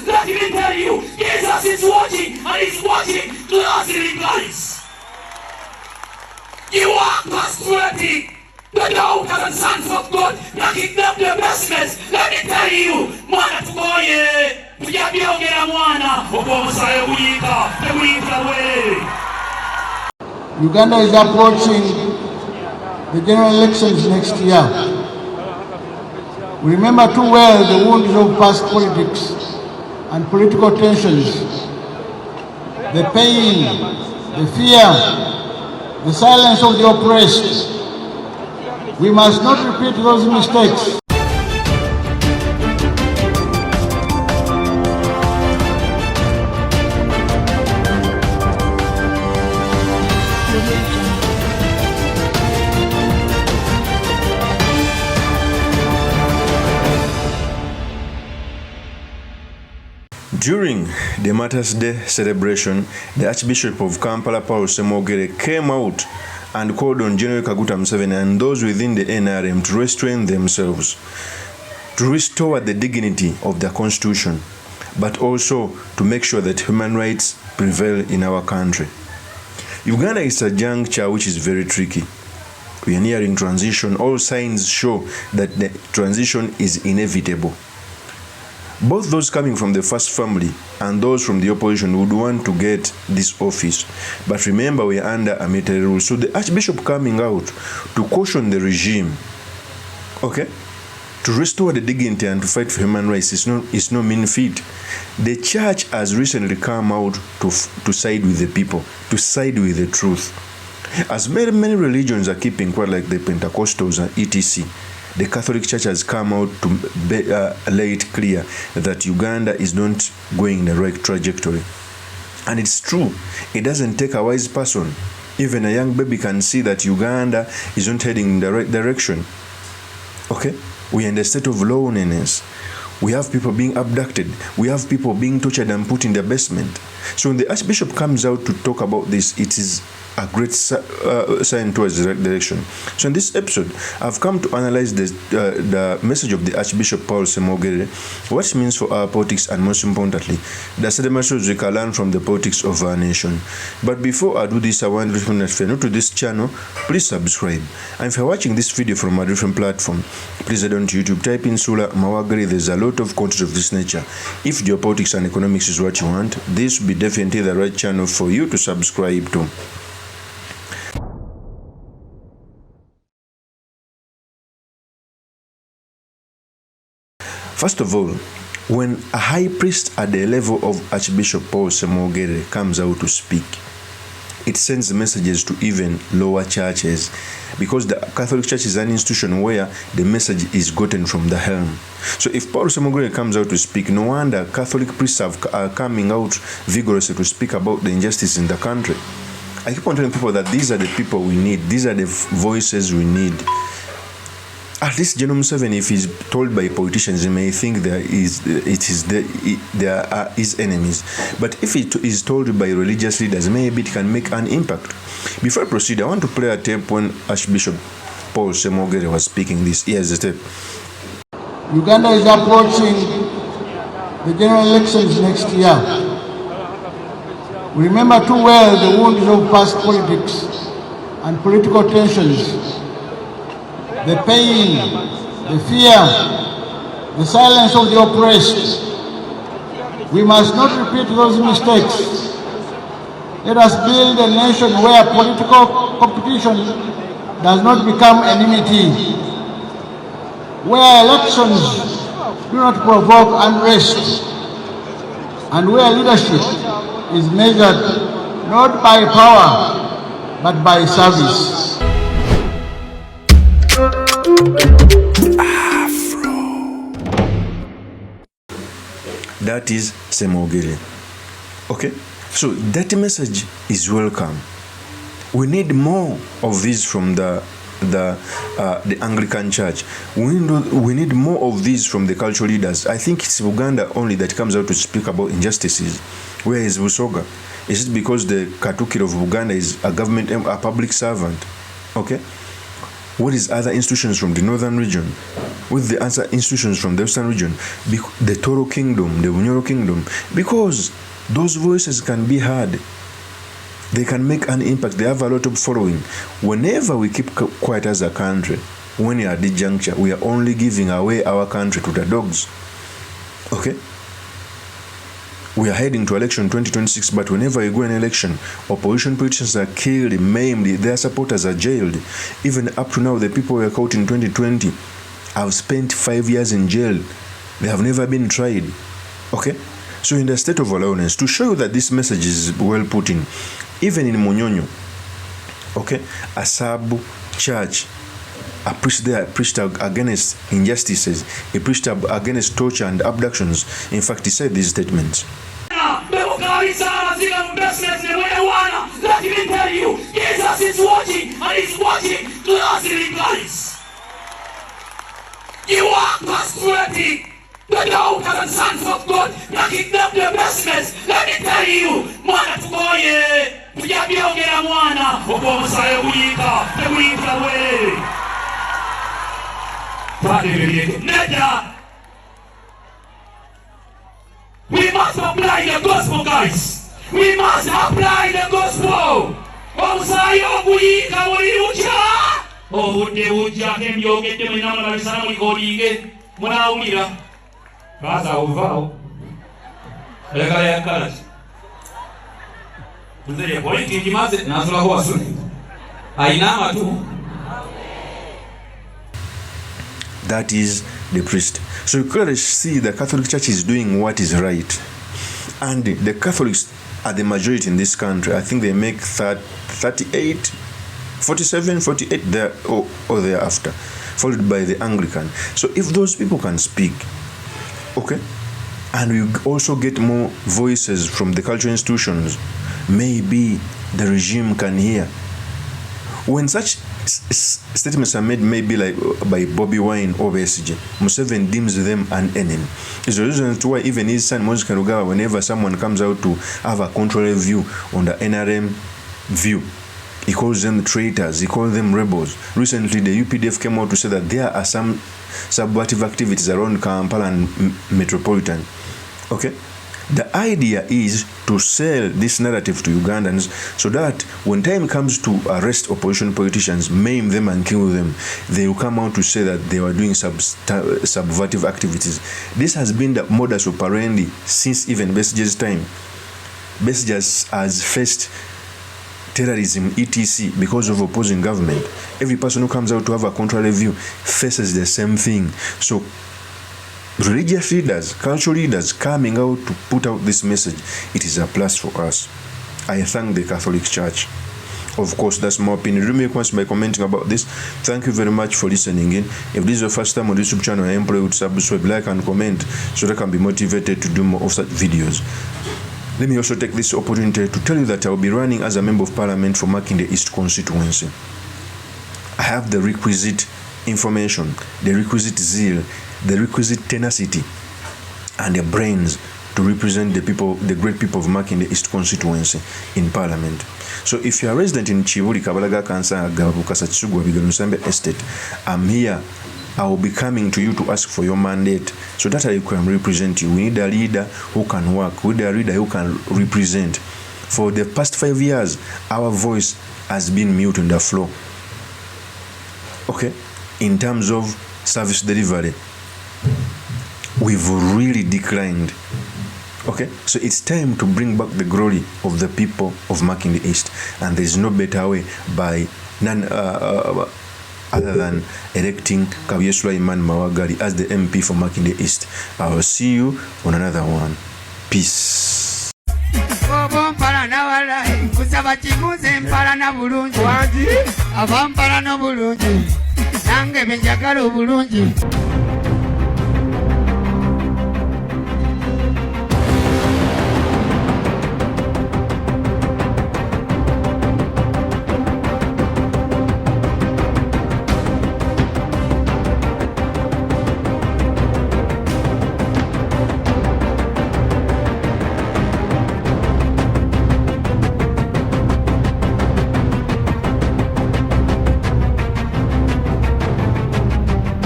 Let me tell you, Jesus is watching, and he's watching closely, guys. You are postulating the daughters and sons of God knocking them the investments. Let me tell you, mwana tugoye, tujabyogera mwana, obomusale buyika, tebuyita we. Uganda is approaching the general elections next year. We remember too well the wounds of past politics and political tensions, the pain, the fear, the silence of the oppressed. We must not repeat those mistakes. During the Martyrs' Day celebration, the Archbishop of Kampala, Paul SSEMOGERERE, came out and called on General Kaguta Museveni and those within the NRM to restrain themselves, to restore the dignity of the constitution, but also to make sure that human rights prevail in our country. Uganda is a juncture which is very tricky. We are nearing transition. All signs show that the transition is inevitable. Both those coming from the first family and those from the opposition would want to get this office. But remember, we are under a military rule. So the Archbishop coming out to caution the regime, okay, to restore the dignity and to fight for human rights is no mean feat. The church has recently come out to side with the people, to side with the truth. As many religions are keeping quiet, like the Pentecostals and etc., the Catholic Church has come out to lay it clear that Uganda is not going in the right trajectory. And it's true. It doesn't take a wise person. Even a young baby can see that Uganda is not heading in the right direction. Okay? We are in the state of loneliness. We have people being abducted. We have people being tortured and put in the basement. So when the Archbishop comes out to talk about this, it is a great sign towards the right direction. So in this episode, I've come to analyze the message of the Archbishop Paul SSEMOGERERE, what it means for our politics, and most importantly, the sediments we can learn from the politics of our nation. But before I do this, I want to recommend that if you're new to this channel, please subscribe. And if you're watching this video from a different platform, please head on to YouTube, type in Sula Mawagari. There's a lot of content of this nature. If geopolitics and economics is what you want, this will be definitely the right channel for you to subscribe to. First of all, when a high priest at the level of Archbishop Paul SSEMOGERERE comes out to speak, it sends messages to even lower churches, because the Catholic Church is an institution where the message is gotten from the helm. So if Paul SSEMOGERERE comes out to speak, no wonder Catholic priests are coming out vigorously to speak about the injustice in the country. I keep on telling people that these are the people we need. These are the voices we need. At least General Museveni, if he's told by politicians, he may think there are his enemies. But if it is told by religious leaders, maybe it can make an impact. Before I proceed, I want to play a tape when Archbishop Paul SSEMOGERERE was speaking this. Here's the tape. Uganda is approaching the general elections next year. We remember too well the wounds of past politics and political tensions, the pain, the fear, the silence of the oppressed. We must not repeat those mistakes. Let us build a nation where political competition does not become enmity, where elections do not provoke unrest, and where leadership is measured not by power but by service. That is SSEMOGERERE. Okay, so that message is welcome. We need more of this from the Anglican Church. We need more of these from the cultural leaders. I think it's Uganda only that comes out to speak about injustices. Where is Busoga? Is it because the Katukiro of Uganda is a public servant? Okay. What is other institutions from the northern region? With the other institutions from the western region? The Toro Kingdom, the Bunyoro Kingdom. Because those voices can be heard. They can make an impact. They have a lot of following. Whenever we keep quiet as a country, when we are at this juncture, we are only giving away our country to the dogs. Okay? We are heading to election 2026, but whenever you go in election, opposition politicians are killed, maimed, their supporters are jailed. Even up to now, the people who were caught in 2020 have spent 5 years in jail. They have never been tried. Okay? So in the state of aloneness, to show you that this message is well put in, even in Munyonyo, okay, a sub church, a priest there preached against injustices. He preached against torture and abductions. In fact, he said these statements. Let me tell you, Jesus is watching, and he's watching closely, guys. You are castrating the daughters and sons of God, knocking them the basements. Let me tell you, mwana tugoye, tujabyongera mwana, obomusaye buyika, tebuyika bwe. We must apply the gospel, guys. We must apply the gospel. Omusaye oguyika bulirucha. Obudde bujja kembyogedde mwinama nabisana mulikolinge munawulira. Baza ovao. Lekala ya kalati. Mzee point ngimaze nasula kwa suni. Ainama tu. That is the priest. So you clearly see the Catholic Church is doing what is right. And the Catholics are the majority in this country. I think they make 38, 47, 48 there or thereafter, followed by the Anglican. So if those people can speak, okay, and we also get more voices from the cultural institutions, maybe the regime can hear. When such statements are made, maybe like by Bobby Wine or BSG, Museveni deems them an enemy. It's the reason why even his son Moses Karugawa, whenever someone comes out to have a contrary view on the NRM view, he calls them traitors, he calls them rebels. Recently, the UPDF came out to say that there are some subversive activities around Kampala and Metropolitan. Okay? The idea is to sell this narrative to Ugandans so that when time comes to arrest opposition politicians, maim them and kill them, they will come out to say that they were doing subversive activities. This has been the modus operandi since even Besigye's time. Besigye has faced terrorism, etc., because of opposing government. Every person who comes out to have a contrary view faces the same thing. So religious leaders, cultural leaders coming out to put out this message, it is a plus for us. I thank the Catholic Church. Of course, that's my opinion. Do make once by commenting about this. Thank you very much for listening in. If this is your first time on this YouTube channel, I implore you to subscribe, like, and comment so that I can be motivated to do more of such videos. Let me also take this opportunity to tell you that I will be running as a Member of Parliament for Makinde East constituency. I have the requisite information, the requisite zeal, the requisite tenacity, and the brains to represent the people, the great people of Makinde East constituency in Parliament. So if you are resident in Chibuli, Kabalaga, Kansa, Gabukasa, Chugwa, Biganusambe Estate, I'm here. I will be coming to you to ask for your mandate so that I can represent you. We need a leader who can work. We need a leader who can represent. For the past 5 years, our voice has been mute on the floor. Okay? In terms of service delivery, we've really declined. Okay? So it's time to bring back the glory of the people of Makinde East. And there's no better way by other than electing Kabyesula Iman Mawagari as the MP for Makinde East. I will see you on another one. Peace. Nange benjagala obulungi.